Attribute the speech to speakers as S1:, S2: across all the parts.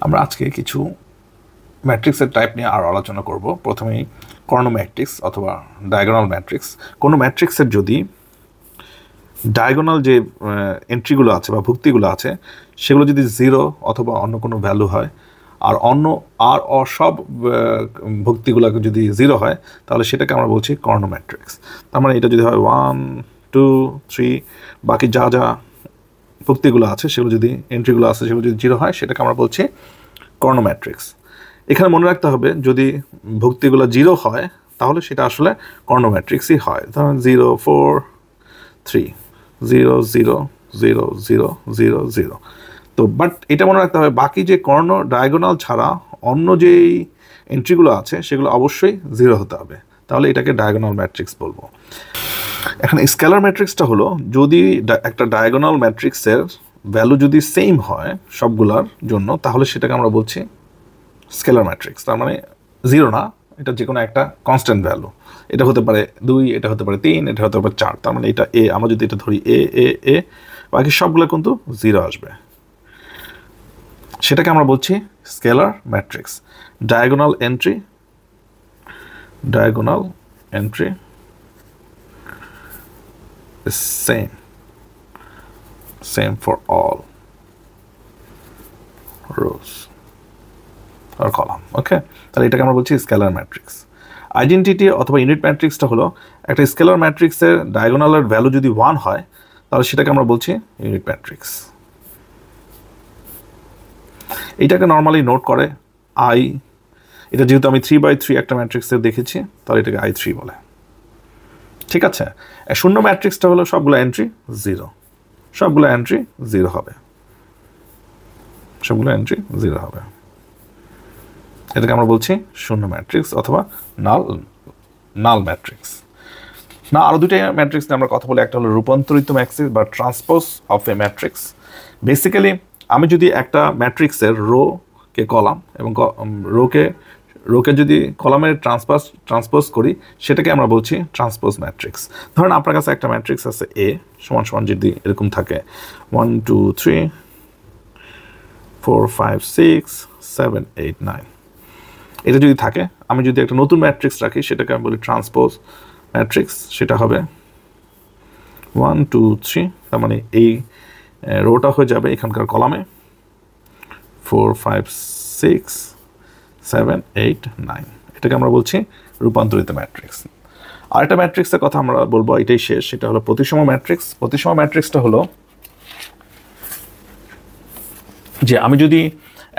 S1: আমরা আজকে কিছু ম্যাট্রিক্সের টাইপ নিয়ে আর আলোচনা করব। প্রথমেই কর্ণ ম্যাট্রিক্স অথবা ডায়াগোনাল ম্যাট্রিক্স। কোনো ম্যাট্রিক্সের যদি ডায়াগোনাল যে এন্ট্রিগুলো আছে বা ভুক্তিগুলো আছে সেগুলো যদি 0 অথবা অন্য কোনো ভ্যালু হয়, আর সব ভুক্তিগুলোকে যদি 0 হয়, তাহলে সেটাকে আমরা বলছি কর্ণ ম্যাট্রিক্স। তার মানে এটা যদি হয় 1 2 3, বাকি যা যা ভুক্তিগুলো আছে সেগুলো যদি এন্ট্রিগুলো আছে সেগুলো যদি 0 হয়, সেটাকে আমরা বলছি কর্ণ ম্যাট্রিক্স। এখানে মনে রাখতে হবে, যদি ভুক্তিগুলো 0 হয় তাহলে সেটা আসলে কর্ণ ম্যাট্রিক্সই হয়। ধরুন 0 4 3 0 0 0 0 0 0। তো বাট এটা মনে রাখতে হবে, বাকি যে কর্ণ ডায়াগোনাল ছাড়া অন্য যেই এন্ট্রিগুলো আছে সেগুলো অবশ্যই 0 হতে হবে, তাহলে এটাকে ডায়াগোনাল ম্যাট্রিক্স বলবো। এখন স্কেলার ম্যাট্রিক্সটা হলো, যদি একটা ডায়াগোনাল ম্যাট্রিক্সের ভ্যালু যদি সেম হয় সবগুলার জন্য, তাহলে সেটাকে আমরা বলছি স্কেলার ম্যাট্রিক্স। তার মানে 0 না, এটা যে কোনো একটা কনস্ট্যান্ট ভ্যালু। এটা হতে পারে 2, এটা হতে পারে 3, এটা হতে পারে 4। তার মানে এটা এ, আমরা যদি এটা ধরি এ এ এ, বাকি সবগুলো কিন্তু 0 আসবে। সেটাকে আমরা বলছি scalar matrix. Diagonal entry is same for all rows or column. ওকে, তাহলে এটাকে আমরা বলছি স্কেলার ম্যাট্রিক্স। আইডেন্টিটি অথবা ইউনিট ম্যাট্রিক্সটা হলো, একটা স্কেলার ম্যাট্রিক্সের ডায়াগোনালের ভ্যালু যদি 1 হয়, তাহলে সেটাকে আমরা বলছি ইউনিট ম্যাট্রিক্স। এইটাকে নর্মালি নোট করে আই। এটা যেহেতু আমি 3/3 একটা ম্যাট্রিক্সে দেখেছি, তাহলে এটাকে I3 বলে। ঠিক আছে। শূন্য ম্যাট্রিক্সটা হলো সবগুলো এন্ট্রি 0, সবগুলো এন্ট্রি 0 হবে, সবগুলো এন্ট্রি 0 হবে। এটাকে আমরা বলছি শূন্য ম্যাট্রিক্স অথবা নাল ম্যাট্রিক্স। না, আরও দুটো ম্যাট্রিক্স নিয়ে আমরা কথা বলি। একটা হলো রূপান্তরিত ম্যাট্রিক্স বা transpose of A matrix. Basically আমি যদি একটা ম্যাট্রিক্সের রোকে কলাম এবং রোকে যদি কলামের ট্রান্সপোজ করি, সেটাকে আমরা বলছি ট্রান্সপোজ ম্যাট্রিক্স। ধরুন আপনার কাছে একটা ম্যাট্রিক্স আছে এ সমান সমান যদি এরকম থাকে 1 2 3 4 5 6 7 8 9, এটা যদি থাকে, আমি যদি একটা নতুন ম্যাট্রিক্স রাখি, সেটাকে আমি বলি ট্রান্সপোজ ম্যাট্রিক্স। সেটা হবে 1 2 3, তার মানে এই রোটা হয়ে যাবে এখানকার কলামে 4 5 6 7 8 9। এটাকে আমরা বলছি রূপান্তরিত ম্যাট্রিক্স। আরেকটা ম্যাট্রিক্সের কথা আমরা বলবো, এটাই শেষ, সেটা হলো প্রতিসম ম্যাট্রিক্স। প্রতিসম ম্যাট্রিক্সটা হলো যে আমি যদি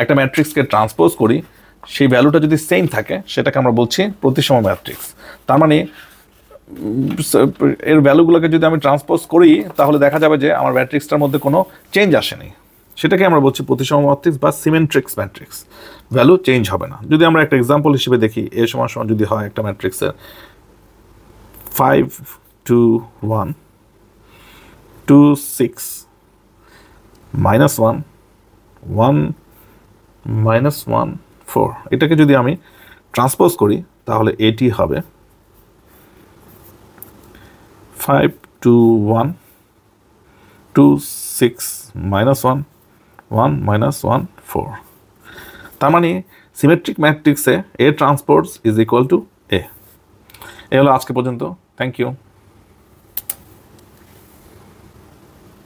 S1: একটা ম্যাট্রিক্সকে ট্রান্সপোজ করি, সেই ভ্যালুটা যদি সেম থাকে, সেটাকে আমরা বলছি প্রতিসম ম্যাট্রিক্স। তার মানে এর ভ্যালুগুলোকে যদি আমি ট্রান্সপোজ করি, তাহলে দেখা যাবে যে আমার ম্যাট্রিক্সটার মধ্যে কোনো চেঞ্জ আসেনি। সেটাকে আমরা বলছি প্রতিসম ম্যাট্রিক্স বা সিমেট্রিক্স ম্যাট্রিক্স। ভ্যালু চেঞ্জ হবে না। যদি আমরা একটা এক্সাম্পল হিসেবে দেখি, এ সমান সমান যদি হয় একটা ম্যাট্রিক্সের 5 2 1 2 6 -1 1 -1 4, এটাকে যদি আমি ট্রান্সপোজ করি, তাহলে এটি হবে 5 2 1 2 6 -1 1 -1 4। তার মানে সিমেট্রিক ম্যাট্রিক্সে A transpose is equal to A. এ হলো আজকে পর্যন্ত। Thank you.